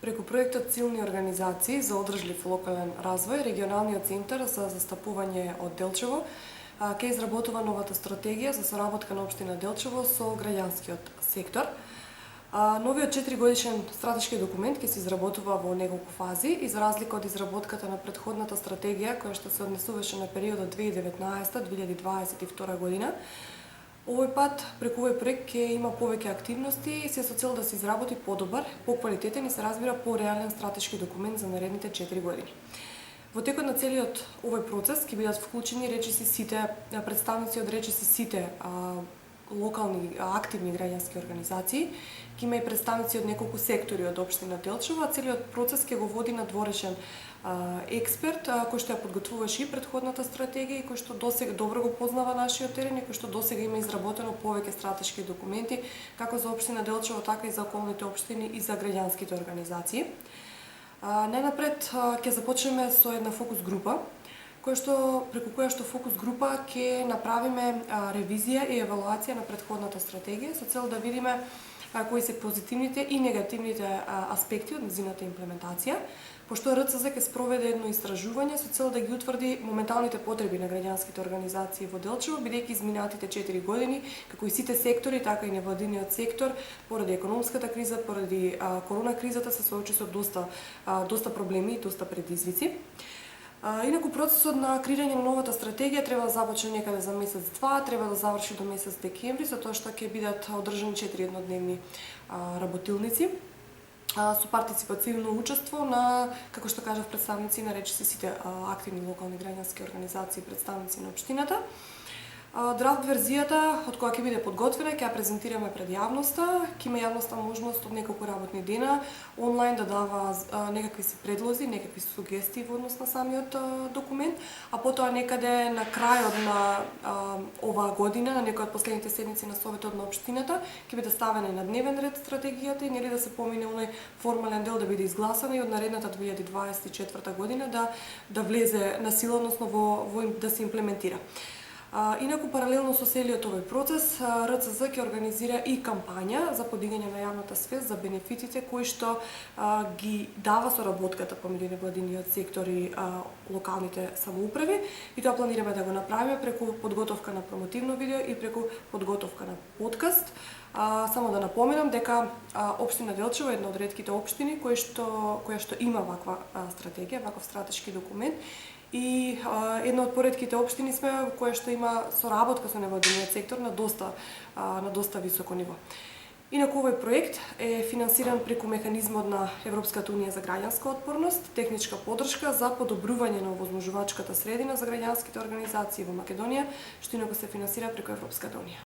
Преку проектот Силни организации за одржлив локален развој, регионалниот центар за застапување од Делчево ќе изработува новата стратегија за соработка на општина Делчево со граѓанскиот сектор. Новиот 4-годишен стратешки документ ќе се изработува во неколку фази и за разлика од изработката на претходната стратегија која што се однесуваше на периодот 2019-2022 година, овој пат преку овој проект ќе има повеќе активности се со цел да се изработи подобар, поквалитетен и се разбира пореален стратешки документ за наредните 4 години. Во текот на целиот овој процес ќе бидат вклучени речиси сите представници од речиси сите локални активни граѓански организации, ќе има и представници од неколку сектори од општина Делчево, а целиот процес ќе го води надворешен експерт кој што ја подготвуваше и претходната стратегија и кој што досега добро го познава нашиот терен и кој што досега има изработено повеќе стратешки документи како за општина Делчево, така и за околните општини и за граѓанските организации. Најнапред ќе започнеме со една фокус група, преку која што фокус група ќе направиме ревизија и евалуација на претходната стратегија со цел да видиме кои се позитивните и негативните аспекти од нејзината имплементација, пошто РЦЗ ќе спроведе едно истражување со цел да ги утврди моменталните потреби на граѓанските организации во Делчево, бидејќи изминатите 4 години, како и сите сектори, така и невладиниот сектор, поради економската криза, поради корона кризата се соочи со доста проблеми и доста предизвици. Инаку процесот на креирање на новата стратегија треба да започне некаде за месец-два, треба да заврши до месец декември, со тоа што ќе бидат одржани 4 еднодневни работилници со партиципативно учество на, како што кажав, представници на речиси сите активни локални граѓански организации, представници на општината. Драфт верзијата од која ќе биде подготвена ќе ја презентираме пред јавноста, ќе има јавноста можност од неколку работни дена онлайн да дава некакви си предлози, некакви сугестии во однос на самиот документ, а потоа некаде на крајот на оваа година, на некој од последните седници на Советот на општината, ќе биде ставена на дневен ред стратегијата и нели да се помине оној формален дел да биде изгласана и од наредната 2024 година да влезе на сила, односно да се имплементира. Инаку, паралелно со целиот овој процес, РЦЗ ќе организира и кампања за подигање на јавната свест за бенефитите кои што ги дава соработката помеѓу невладиниот сектор и локалните самоуправи, и тоа планираме да го направиме преку подготовка на промотивно видео и преку подготовка на подкаст. Само да напоменам дека општина Делчево е една од ретките општини која што има ваква стратегија, ваков стратешки документ, и една од поретките општини сме која што има соработка со невладиниот сектор на доста високо ниво. Инаку овој проект е финансиран преку механизмот на Европската унија за граѓанска отпорност, техничка поддршка за подобрување на овозможувачката средина за граѓанските организации во Македонија, што инаку се финансира преку Европската унија.